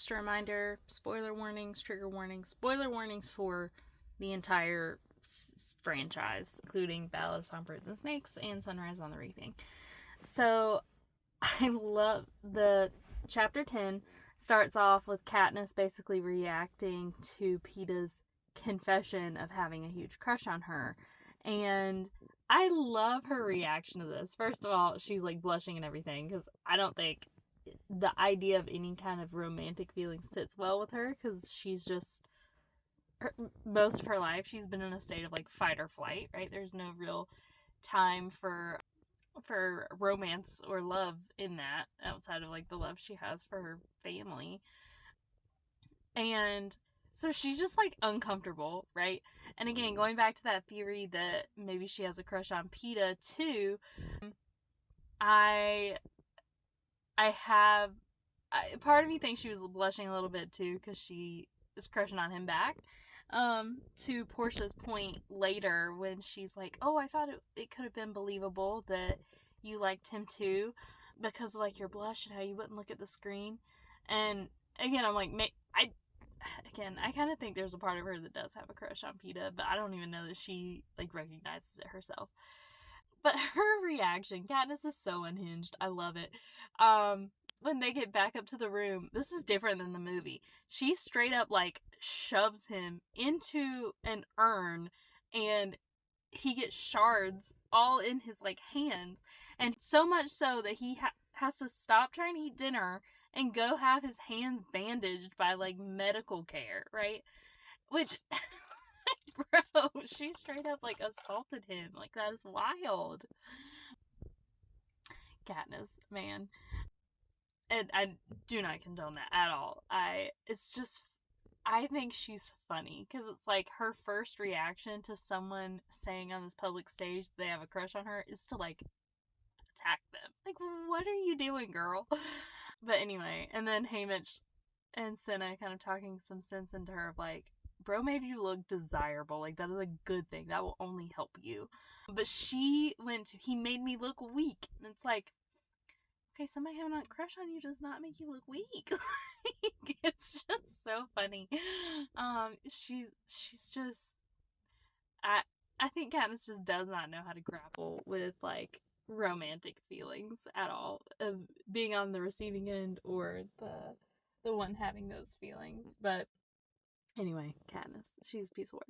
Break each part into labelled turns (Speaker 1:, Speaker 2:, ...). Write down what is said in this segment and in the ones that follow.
Speaker 1: Just a reminder, spoiler warnings, trigger warnings, spoiler warnings for the entire franchise, including Ballad of Songbirds and Snakes and Sunrise on the Reaping. So, I love the chapter 10 starts off with Katniss basically reacting to Peeta's confession of having a huge crush on her. And I love her reaction to this. First of all, she's like blushing and everything because I don't think the idea of any kind of romantic feeling sits well with her because she's just most of her life she's been in a state of like fight or flight, right? There's no real time for romance or love in that outside of like the love she has for her family. And so she's just like uncomfortable, right? And again, going back to that theory that maybe she has a crush on Peeta too, I have part of me thinks she was blushing a little bit too because she is crushing on him back. To Portia's point later when she's like, "Oh, I thought it could have been believable that you liked him too because of like your blush and how you wouldn't look at the screen." And again, I'm like, I kind of think there's a part of her that does have a crush on Peeta, but I don't even know that she like recognizes it herself. But her reaction, Katniss is so unhinged. I love it. When they get back up to the room, this is different than the movie. She straight up like shoves him into an urn and he gets shards all in his like hands, and so much so that he has to stop trying to eat dinner and go have his hands bandaged by like medical care, right? Which bro, she straight up like assaulted him. Like that is wild. Katniss, man. And I do not condone that at all. It's just, I think she's funny because it's like her first reaction to someone saying on this public stage they have a crush on her is to like attack them. Like, what are you doing, girl? But anyway, and then Haymitch and Cinna kind of talking some sense into her of like, bro made you look desirable. Like, that is a good thing. That will only help you. But she went to, he made me look weak. And it's like, okay, somebody having a crush on you does not make you look weak. Like, it's just so funny. She's just, I think Katniss just does not know how to grapple with like romantic feelings at all, of being on the receiving end or the one having those feelings. But anyway, Katniss, she's a piece of work.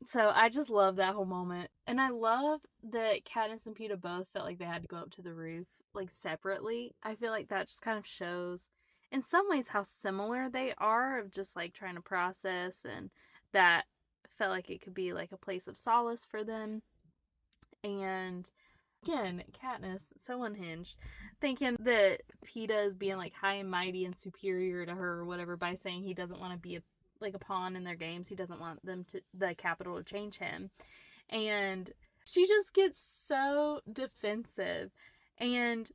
Speaker 1: So I just love that whole moment. And I love that Katniss and Peeta both felt like they had to go up to the roof, like, separately. I feel like that just kind of shows, in some ways, how similar they are of just, like, trying to process, and that felt like it could be, like, a place of solace for them. And, again, Katniss, so unhinged, thinking that Peeta is being, like, high and mighty and superior to her or whatever by saying he doesn't want to be a pawn in their games. He doesn't want the capital to change him. And she just gets so defensive. And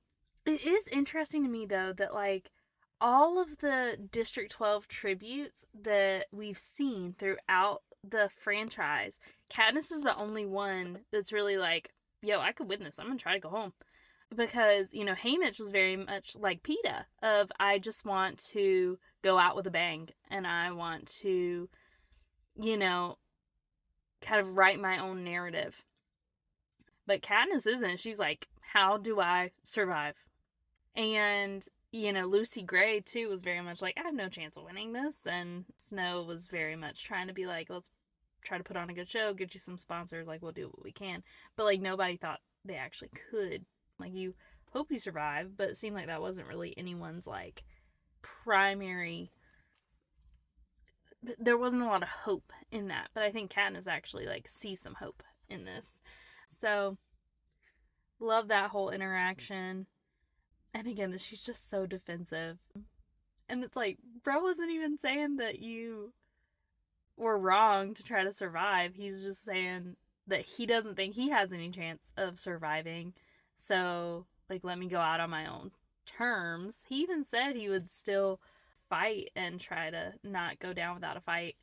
Speaker 1: it is interesting to me, though, that like all of the District 12 tributes that we've seen throughout the franchise, Katniss is the only one that's really like, yo, I could win this. I'm gonna try to go home. Because, you know, Haymitch was very much like Peeta, of I just want to go out with a bang and I want to, you know, kind of write my own narrative. But Katniss isn't. She's like, how do I survive? And, you know, Lucy Gray too was very much like, I have no chance of winning this. And Snow was very much trying to be like, let's try to put on a good show, get you some sponsors, like, we'll do what we can. But like nobody thought they actually could. Like, you hope you survive, but it seemed like that wasn't really anyone's like primary. There wasn't a lot of hope in that, but I think Katniss actually like sees some hope in this. So love that whole interaction. And again, she's just so defensive. And it's like, bro wasn't even saying that you were wrong to try to survive. He's just saying that he doesn't think he has any chance of surviving. So, like, let me go out on my own terms. He even said he would still fight and try to not go down without a fight.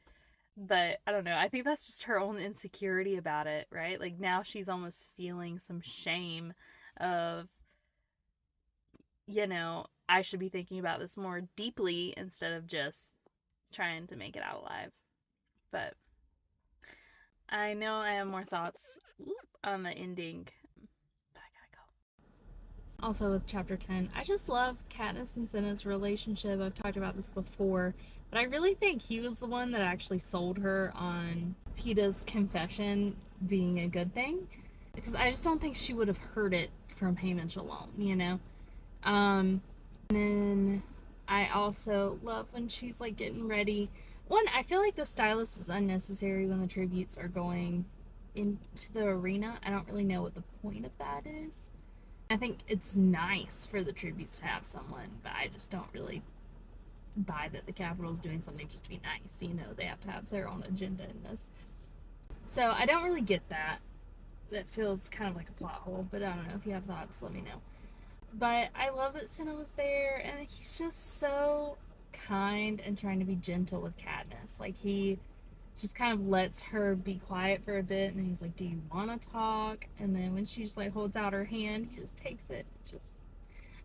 Speaker 1: But I don't know. I think that's just her own insecurity about it, right? Like, now she's almost feeling some shame of, I should be thinking about this more deeply instead of just trying to make it out alive. But I know I have more thoughts on the ending. But I gotta go. Also with chapter 10, I just love Katniss and Cinna's relationship. I've talked about this before, but I really think he was the one that actually sold her on Peeta's confession being a good thing. Because I just don't think she would have heard it from Haymitch alone. And then I also love when she's like getting ready. One, I feel like the stylist is unnecessary when the tributes are going into the arena. I don't really know what the point of that is. I think it's nice for the tributes to have someone, but I just don't really buy that the Capitol is doing something just to be nice. They have to have their own agenda in this. So I don't really get that. That feels kind of like a plot hole, but I don't know. If you have thoughts, let me know. But I love that Cinna was there, and he's just so kind and trying to be gentle with Katniss. Like, he just kind of lets her be quiet for a bit, and then he's like, do you want to talk? And then when she just, like, holds out her hand, he just takes it.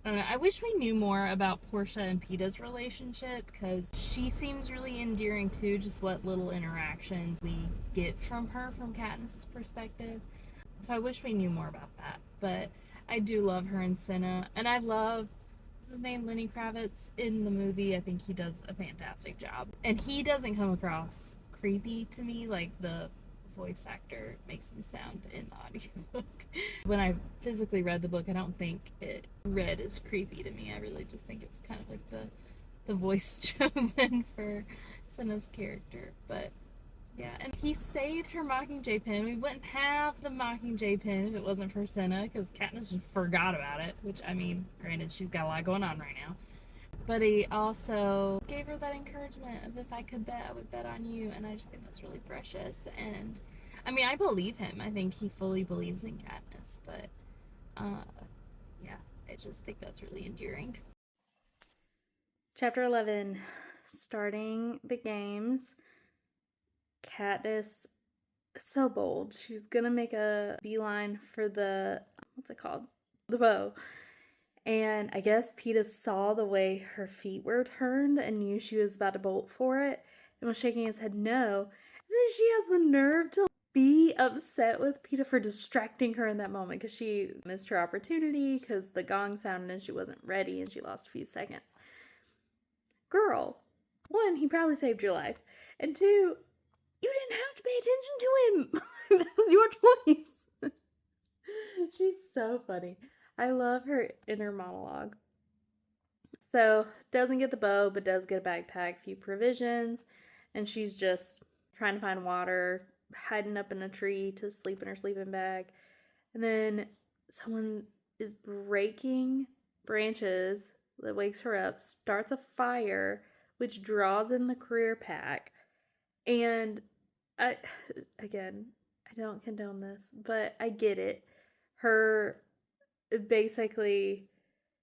Speaker 1: I don't know. I wish we knew more about Portia and Peeta's relationship, because she seems really endearing, too, just what little interactions we get from her from Katniss's perspective. So I wish we knew more about that. But I do love her and Cinna. And I love, what's his name, Lenny Kravitz in the movie. I think he does a fantastic job. And he doesn't come across creepy to me like the voice actor makes him sound in the audiobook. When I physically read the book, I don't think it read as creepy to me. I really just think it's kind of like the voice chosen for Cinna's character. But yeah, and he saved her Mockingjay pin. We wouldn't have the Mockingjay pin if it wasn't for Cinna, because Katniss just forgot about it, which, I mean, granted, she's got a lot going on right now. But he also gave her that encouragement of, if I could bet, I would bet on you, and I just think that's really precious. And, I mean, I believe him. I think he fully believes in Katniss, but, yeah, I just think that's really endearing. Chapter 11, starting the games. Katniss is so bold. She's gonna make a beeline for the, what's it called? The bow. And I guess Peeta saw the way her feet were turned and knew she was about to bolt for it and was shaking his head no. And then she has the nerve to be upset with Peeta for distracting her in that moment because she missed her opportunity because the gong sounded and she wasn't ready and she lost a few seconds. Girl, one, he probably saved your life. And two, you didn't have to pay attention to him. That was your choice. She's so funny. I love her inner monologue. So, doesn't get the bow, but does get a backpack, few provisions, and she's just trying to find water, hiding up in a tree to sleep in her sleeping bag. And then someone is breaking branches that wakes her up, starts a fire, which draws in the career pack. And I don't condone this, but I get it. Her basically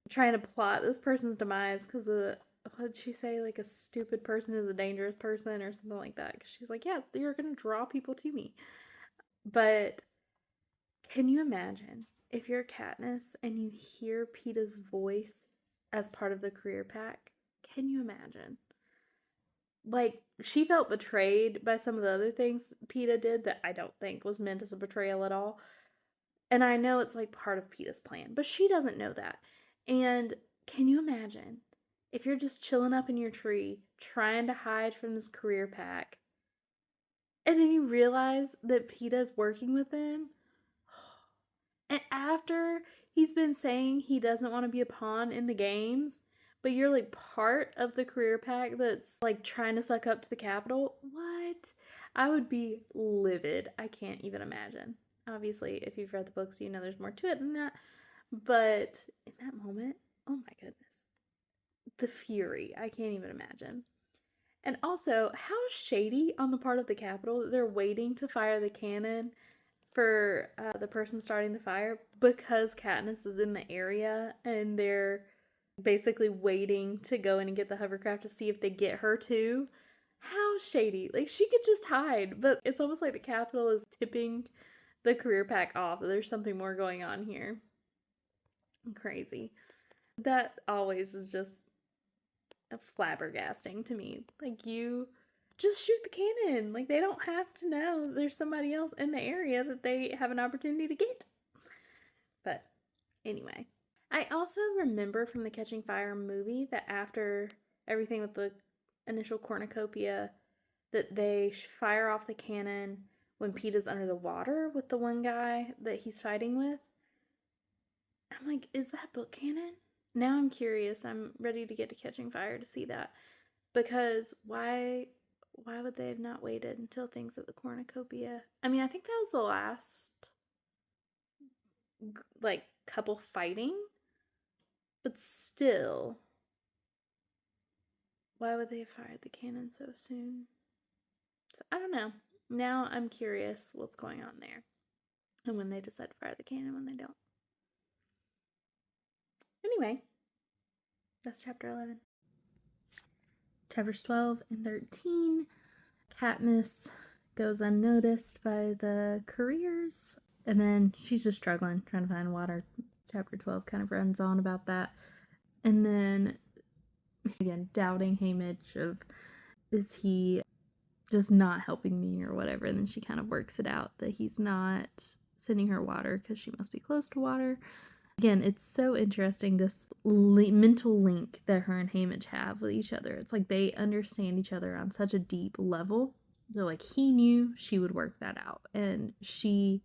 Speaker 1: trying to plot this person's demise because what did she say? Like, a stupid person is a dangerous person or something like that. Because she's like, yeah, you're going to draw people to me. But can you imagine if you're Katniss and you hear Peeta's voice as part of the career pack? Can you imagine? Like, she felt betrayed by some of the other things Peeta did that I don't think was meant as a betrayal at all. And I know it's like part of Peeta's plan, but she doesn't know that. And can you imagine if you're just chilling up in your tree trying to hide from this career pack and then you realize that Peeta's working with them? And after he's been saying he doesn't want to be a pawn in the games, but you're like part of the career pack that's like trying to suck up to the Capitol? What? I would be livid. I can't even imagine. Obviously, if you've read the books, you know there's more to it than that. But in that moment, oh my goodness. The fury. I can't even imagine. And also, how shady on the part of the Capitol that they're waiting to fire the cannon for the person starting the fire because Katniss is in the area and they're basically waiting to go in and get the hovercraft to see if they get her too. How shady. Like, she could just hide, but it's almost like the Capitol is tipping the career pack off. There's something more going on here. Crazy. That always is just flabbergasting to me. Like, you just shoot the cannon. Like, they don't have to know there's somebody else in the area that they have an opportunity to get. But anyway, I also remember from the Catching Fire movie that after everything with the initial cornucopia, that they fire off the cannon when Pete is under the water with the one guy that he's fighting with. I'm like, is that book canon? Now I'm curious. I'm ready to get to Catching Fire to see that. Because why would they have not waited until things at the cornucopia? I mean, I think that was the last like couple fighting, but still, why would they have fired the cannon so soon? So I don't know. Now I'm curious what's going on there, and when they decide to fire the cannon, when they don't. Anyway, that's chapter 11. Chapters 12 and 13. Katniss goes unnoticed by the couriers, and then she's just struggling, trying to find water. Chapter 12 kind of runs on about that. And then, again, doubting Haymitch of, is he just not helping me or whatever? And then she kind of works it out that he's not sending her water because she must be close to water. Again, it's so interesting, this mental link that her and Haymitch have with each other. It's like they understand each other on such a deep level. They're like, he knew she would work that out. And she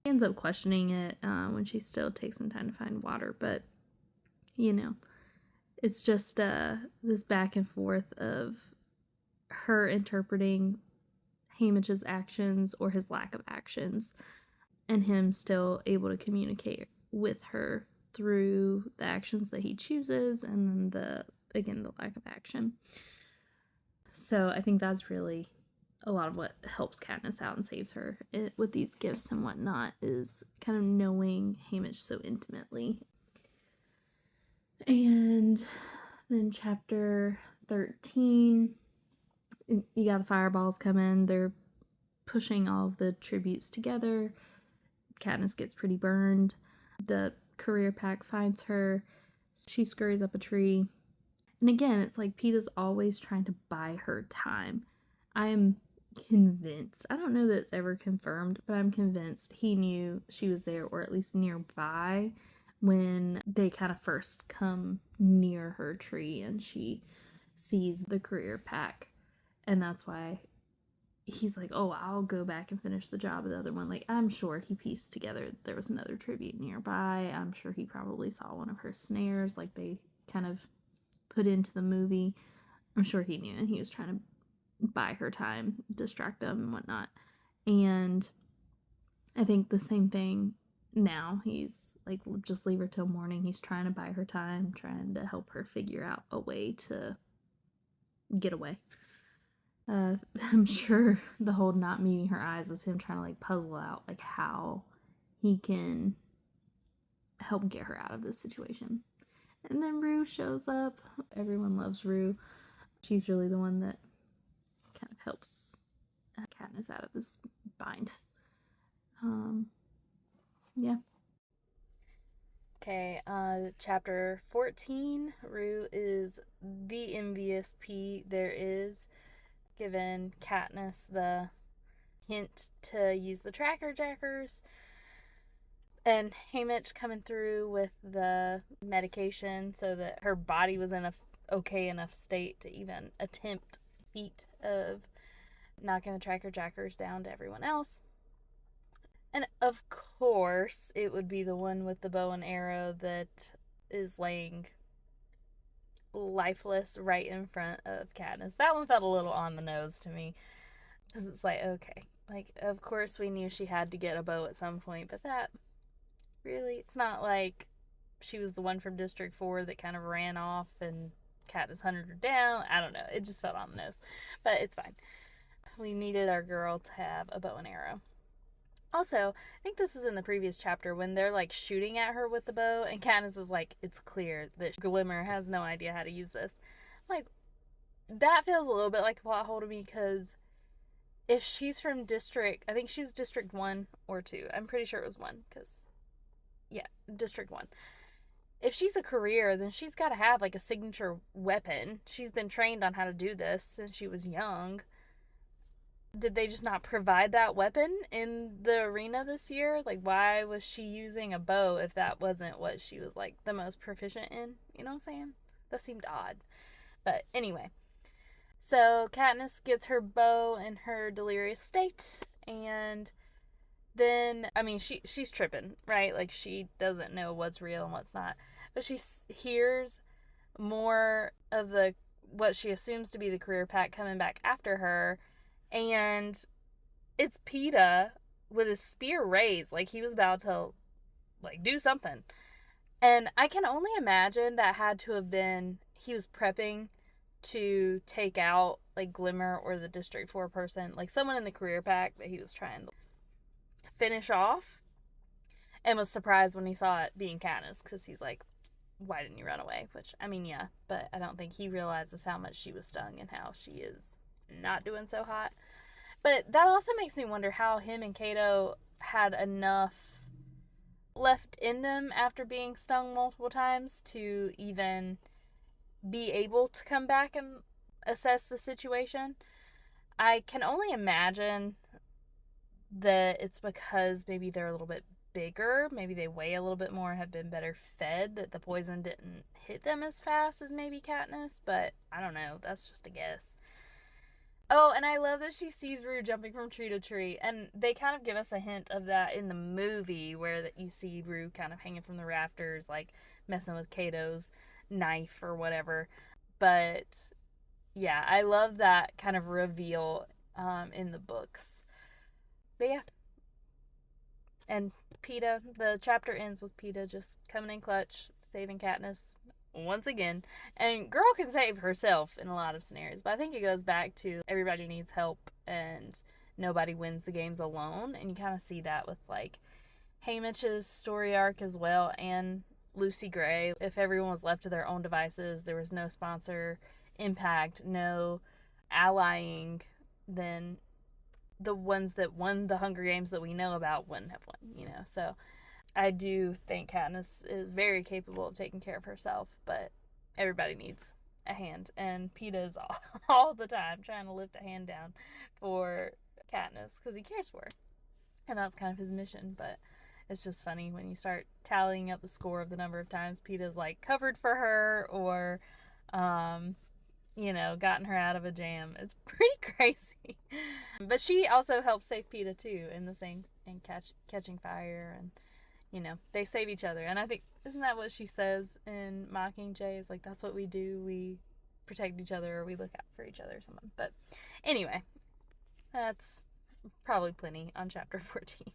Speaker 1: ends up questioning it when she still takes some time to find water. But, you know, it's just this back and forth of her interpreting Haymitch's actions or his lack of actions, and him still able to communicate with her through the actions that he chooses, and then the lack of action. So I think that's really a lot of what helps Katniss out and saves her with these gifts and whatnot, is kind of knowing Haymitch so intimately. And then chapter 13, you got the fireballs coming. They're pushing all of the tributes together. Katniss gets pretty burned. The courier pack finds her. She scurries up a tree. And again, it's like Pete is always trying to buy her time. I am convinced, I don't know that it's ever confirmed, but I'm convinced he knew she was there, or at least nearby, when they kind of first come near her tree and she sees the courier pack. And that's why he's like, oh, I'll go back and finish the job of the other one. Like, I'm sure he pieced together there was another tribute nearby. I'm sure he probably saw one of her snares, like they kind of put into the movie. I'm sure he knew, and he was trying to buy her time, distract them and whatnot. And I think the same thing now. He's like, just leave her till morning. He's trying to buy her time, trying to help her figure out a way to get away. I'm sure the whole not meeting her eyes is him trying to like puzzle out like how he can help get her out of this situation. And then Rue shows up. Everyone loves Rue. She's really the one that kind of helps Katniss out of this bind. Yeah. Okay, chapter 14. Rue is the envious Pete there is, given Katniss the hint to use the tracker jackers, and Haymitch coming through with the medication so that her body was in a okay enough state to even attempt feat of knocking the tracker jackers down to everyone else. And of course, it would be the one with the bow and arrow that is laying lifeless right in front of Katniss. That one felt a little on the nose to me, because it's like, okay, like, of course we knew she had to get a bow at some point, but that really, it's not like she was the one from District 4 that kind of ran off and Katniss hunted her down. I don't know, it just felt on the nose, but it's fine. We needed our girl to have a bow and arrow. Also, I think this is in the previous chapter when they're like shooting at her with the bow, and Katniss is like, it's clear that Glimmer has no idea how to use this. Like, that feels a little bit like a plot hole to me, because if she's from District, I think she was District 1 or 2. I'm pretty sure it was 1, because, yeah, District 1. if she's a career, then she's got to have like a signature weapon. She's been trained on how to do this since she was young. Did they just not provide that weapon in the arena this year? Like, why was she using a bow if that wasn't what she was like the most proficient in? You know what I'm saying? That seemed odd. But anyway, so Katniss gets her bow in her delirious state, and then I mean she's tripping, right? Like she doesn't know what's real and what's not. But she hears more of the what she assumes to be the career pack coming back after her, and it's Peeta with his spear raised, like he was about to like do something. And I can only imagine that had to have been he was prepping to take out like Glimmer or the District 4 person, like someone in the career pack that he was trying to finish off, and was surprised when he saw it being Katniss, because he's like, why didn't you run away? Which, I mean, yeah, but I don't think he realizes how much she was stung and how she is not doing so hot. But that also makes me wonder how him and Kato had enough left in them after being stung multiple times to even be able to come back and assess the situation. I can only imagine that it's because maybe they're a little bit bigger, maybe they weigh a little bit more, have been better fed, that the poison didn't hit them as fast as maybe Katniss, but I don't know, that's just a guess. Oh, and I love that she sees Rue jumping from tree to tree, and they kind of give us a hint of that in the movie, where that you see Rue kind of hanging from the rafters, like messing with Kato's knife or whatever. But yeah, I love that kind of reveal in the books. But yeah, and Peeta, the chapter ends with Peeta just coming in clutch, saving Katniss once again. And girl can save herself in a lot of scenarios, but I think it goes back to everybody needs help and nobody wins the games alone. And you kind of see that with like Haymitch's story arc as well, and Lucy Gray. If everyone was left to their own devices, there was no sponsor impact, no allying, then the ones that won the Hunger Games that we know about wouldn't have won, you know. So I do think Katniss is very capable of taking care of herself, but everybody needs a hand, and Peeta is all the time trying to lift a hand down for Katniss because he cares for her, and that's kind of his mission. But it's just funny when you start tallying up the score of the number of times Peeta's like covered for her or you know, gotten her out of a jam. It's pretty crazy. But she also helps save Peeta too in the same, and catching fire, and you know, they save each other. And I think, isn't that what she says in Mockingjay? Is like, that's what we do. We protect each other, or we look out for each other or something. But anyway, that's probably plenty on chapter 14.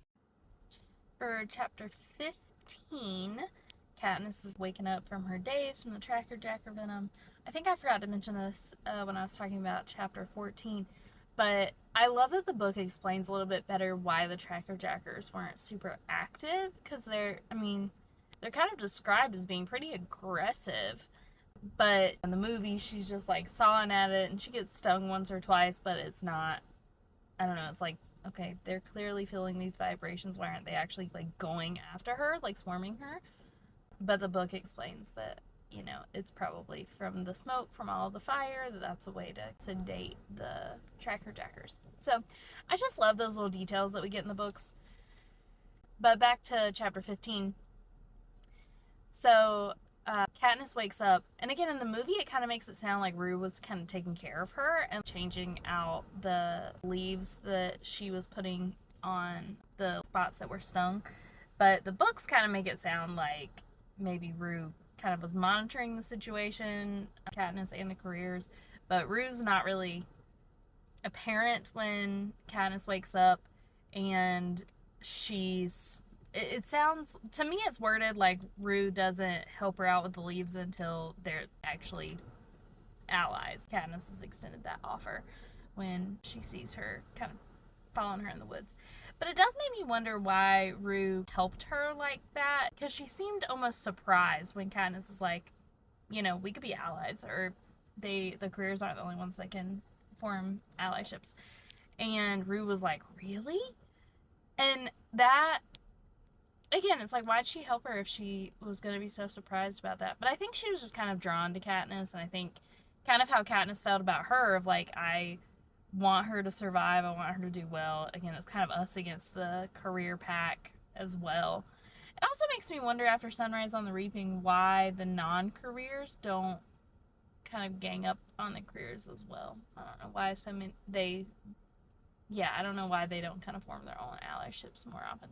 Speaker 1: For chapter 15, Katniss is waking up from her daze from the Tracker Jacker venom. I think I forgot to mention this when I was talking about chapter 14, but I love that the book explains a little bit better why the Tracker Jackers weren't super active, because they're kind of described as being pretty aggressive, but in the movie she's just like sawing at it, and she gets stung once or twice, but it's not, I don't know, it's like, okay, they're clearly feeling these vibrations, why aren't they actually like going after her, like swarming her? But the book explains that, you know, it's probably from the smoke from all the fire, that's a way to sedate the Tracker Jackers. So I just love those little details that we get in the books. But back to chapter 15. So Katniss wakes up, and again in the movie it kind of makes it sound like Rue was kind of taking care of her and changing out the leaves that she was putting on the spots that were stung. But the books kind of make it sound like maybe Rue kind of was monitoring the situation, Katniss and the careers, but Rue's not really apparent when Katniss wakes up, and it sounds, to me it's worded like Rue doesn't help her out with the leaves until they're actually allies. Katniss has extended that offer when she sees her kind of following her in the woods. But it does make me wonder why Rue helped her like that, because she seemed almost surprised when Katniss is like, you know, we could be allies, or the careers aren't the only ones that can form allyships. And Rue was like, really? And that again, it's like, why'd she help her if she was going to be so surprised about that? But I think she was just kind of drawn to Katniss, and I think kind of how Katniss felt about her, of like, I want her to survive, I want her to do well. Again, it's kind of us against the career pack as well. It also makes me wonder after Sunrise on the Reaping why the non-careers don't kind of gang up on the careers as well. I don't know why I don't know why they don't kind of form their own allyships more often.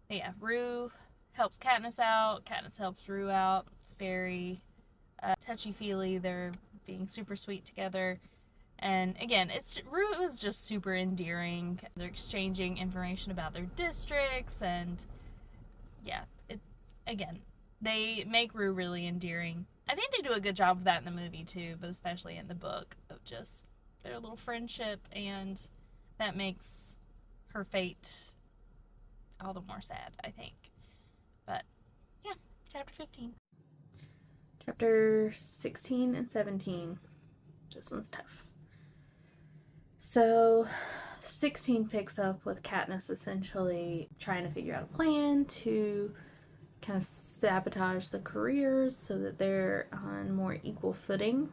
Speaker 1: Yeah, Rue helps Katniss out. Katniss helps Rue out. It's very touchy-feely. They're being super sweet together. And again, Rue is just super endearing. They're exchanging information about their districts, and yeah, again, they make Rue really endearing. I think they do a good job of that in the movie too, but especially in the book, of just their little friendship, and that makes her fate all the more sad, I think. But yeah, chapter 15. Chapter 16 and 17. This one's tough. So 16 picks up with Katniss essentially trying to figure out a plan to kind of sabotage the careers so that they're on more equal footing,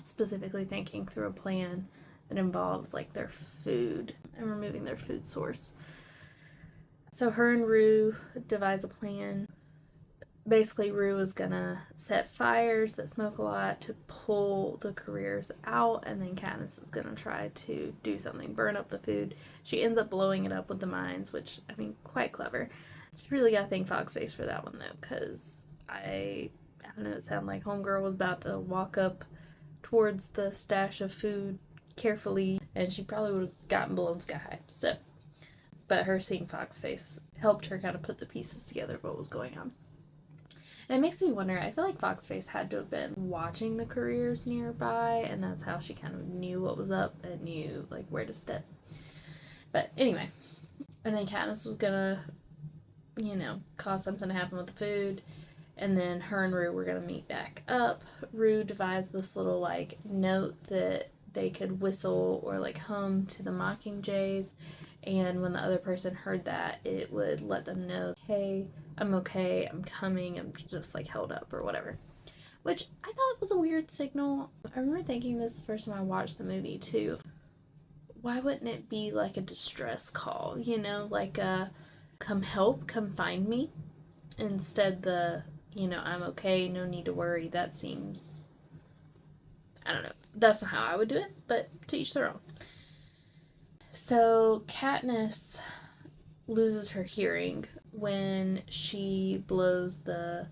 Speaker 1: specifically thinking through a plan that involves like their food and removing their food source. So her and Rue devise a plan. Basically, Rue is gonna set fires that smoke a lot to pull the careers out, and then Katniss is gonna try to do something, burn up the food. She ends up blowing it up with the mines, which, I mean, quite clever. She really gotta thank Foxface for that one, though, because I don't know, it sounded like Homegirl was about to walk up towards the stash of food carefully, and she probably would have gotten blown sky high. So, but her seeing Foxface helped her kind of put the pieces together of what was going on. And it makes me wonder, I feel like Foxface had to have been watching the careers nearby, and that's how she kind of knew what was up and knew, like, where to step. But anyway, and then Katniss was gonna, cause something to happen with the food, and then her and Rue were gonna meet back up. Rue devised this little, like, note that they could whistle or, like, hum to the Mockingjays, and when the other person heard that, it would let them know, hey, I'm okay, I'm coming, I'm just like held up or whatever. Which I thought was a weird signal. I remember thinking this the first time I watched the movie too. Why wouldn't it be like a distress call, like a come help, come find me? Instead I'm okay, no need to worry. That seems, I don't know. That's not how I would do it, but to each their own. So Katniss loses her hearing when she blows the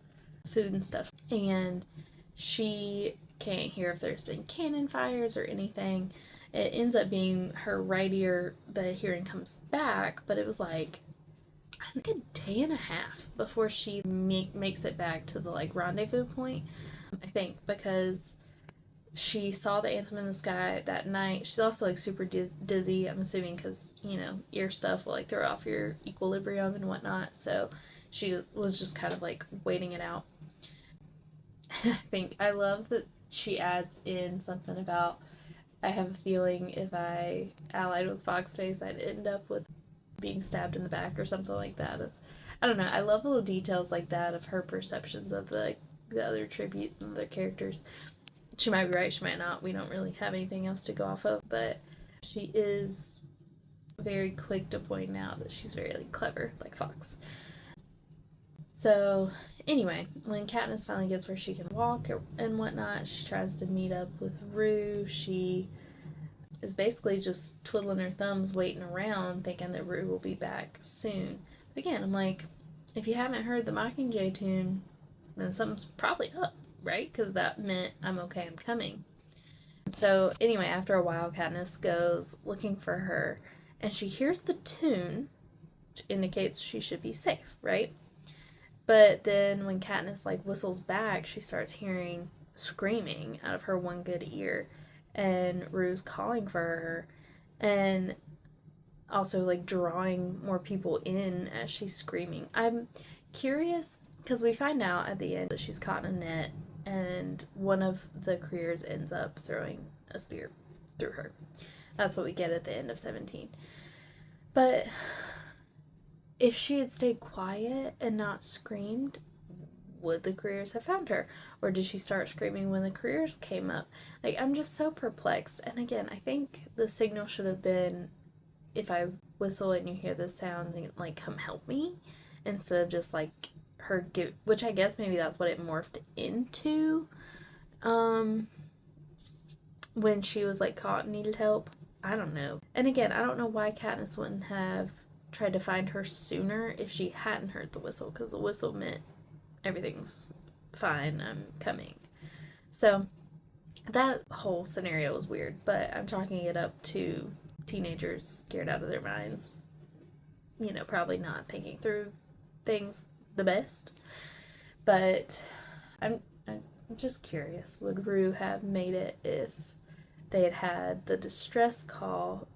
Speaker 1: food and stuff, and she can't hear if there's been cannon fires or anything. It ends up being her right ear, the hearing comes back, but it was like I think a day and a half before she makes it back to the like rendezvous point, I think, because she saw the anthem in the sky that night. She's also like super dizzy, I'm assuming, because ear stuff will like throw off your equilibrium and whatnot. So she was just kind of like waiting it out. I love that she adds in something about, I have a feeling if I allied with Foxface, I'd end up with being stabbed in the back or something like that. I don't know. I love little details like that of her perceptions of the other tributes and other characters. She might be right, she might not. We don't really have anything else to go off of, but she is very quick to point out that she's very like clever, like Fox. So anyway, when Katniss finally gets where she can walk and whatnot, she tries to meet up with Rue. She is basically just twiddling her thumbs, waiting around, thinking that Rue will be back soon. But again, I'm like, if you haven't heard the Mockingjay tune, then something's probably up, right? Because that meant I'm okay, I'm coming. So anyway, after a while, Katniss goes looking for her, and she hears the tune, which indicates she should be safe, right? But then when Katniss like whistles back, she starts hearing screaming out of her one good ear, and Rue's calling for her, and also like drawing more people in as she's screaming. I'm curious because we find out at the end that she's caught in a net, and one of the careers ends up throwing a spear through her. That's what we get at the end of 17. But if she had stayed quiet and not screamed, would the careers have found her? Or did she start screaming when the careers came up? Like, I'm just so perplexed. And again, I think the signal should have been, if I whistle and you hear this sound, like, come help me, instead of just like her give, which I guess maybe that's what it morphed into when she was like caught and needed help. I don't know. And again, I don't know why Katniss wouldn't have tried to find her sooner if she hadn't heard the whistle, because the whistle meant everything's fine, I'm coming. So that whole scenario was weird, but I'm chalking it up to teenagers scared out of their minds, you know, probably not thinking through things the best. But I'm just curious, would Rue have made it if they had had the distress call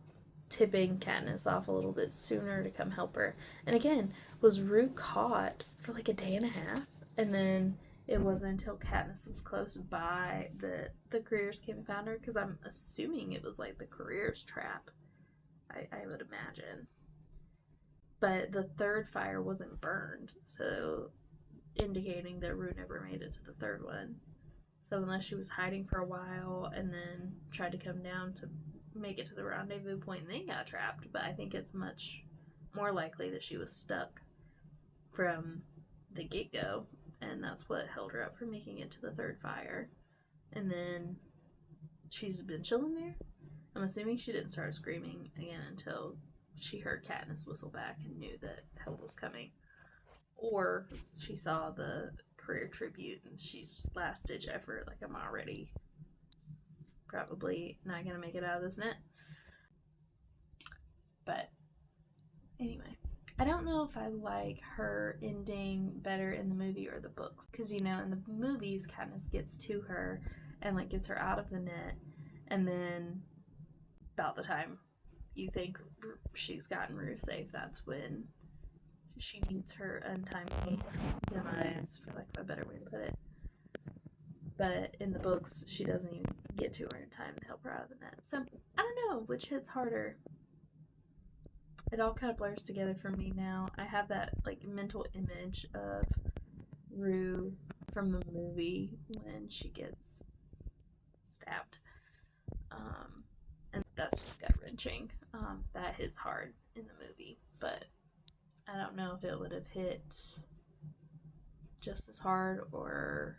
Speaker 1: tipping Katniss off a little bit sooner to come help her? And again, was Rue caught for like a day and a half? And then it wasn't until Katniss was close by that the careers came and found her? Because I'm assuming it was like the careers trap, I would imagine. But the third fire wasn't burned, so indicating that Rue never made it to the third one. So unless she was hiding for a while and then tried to come down to make it to the rendezvous point and then got trapped, but I think it's much more likely that she was stuck from the get-go, and that's what held her up from making it to the third fire. And then she's been chilling there. I'm assuming she didn't start screaming again until she heard Katniss whistle back and knew that help was coming. Or she saw the career tribute and she's last ditch effort, like, I'm already probably not gonna make it out of this net. But anyway, I don't know if I like her ending better in the movie or the books, because you know in the movies Katniss gets to her and like gets her out of the net, and then about the time you think she's gotten Rue safe, that's when she meets her untimely demise, for lack of a better way to put it. But in the books, she doesn't even get to her in time to help her out of the net. So I don't know which hits harder. It all kind of blurs together for me now. I have that like mental image of Rue from the movie when she gets stabbed, and that's just gut wrenching. That hits hard in the movie, but I don't know if it would have hit just as hard or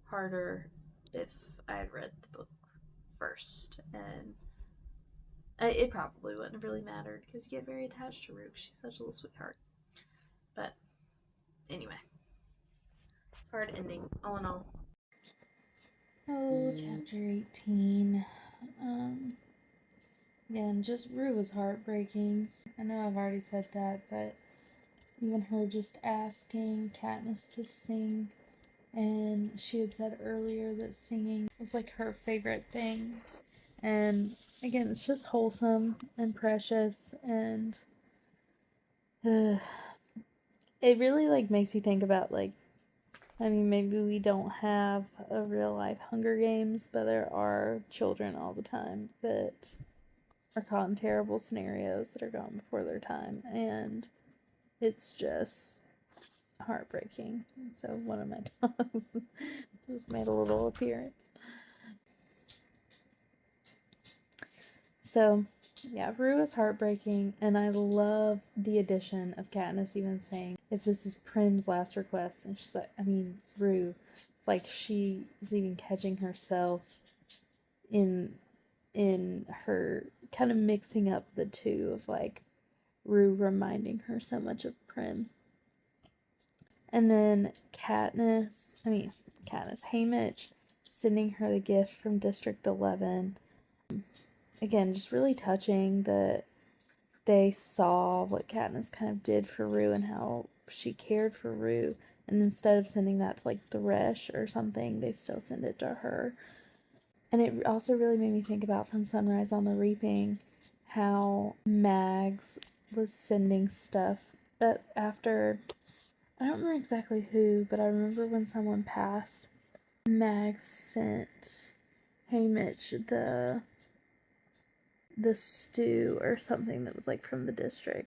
Speaker 1: harder if I had read the book first. And it probably wouldn't have really mattered because you get very attached to Rue. She's such a little sweetheart. But anyway, hard ending, all in all. Oh, chapter 18. Again, just Rue was heartbreaking. I know I've already said that, but even her just asking Katniss to sing, and she had said earlier that singing was like her favorite thing. And again, it's just wholesome and precious, and it really like makes you think about, like, I mean, maybe we don't have a real life Hunger Games, but there are children all the time that are caught in terrible scenarios that are gone before their time, and it's just heartbreaking. So one of my dogs just made a little appearance. So yeah, Rue is heartbreaking, and I love the addition of Katniss even saying, if this is Prim's last request, and she's like, I mean, Rue, it's like she is even catching herself in her kind of mixing up the two of like Rue reminding her so much of Prim. And then Haymitch sending her the gift from District 11. Again, just really touching that they saw what Katniss kind of did for Rue and how she cared for Rue. And instead of sending that to like the Resh or something, they still send it to her. And it also really made me think about From Sunrise on the Reaping, how Mags was sending stuff that after, I don't remember exactly who, but I remember when someone passed, Mags sent Haymitch the stew or something that was like from the district.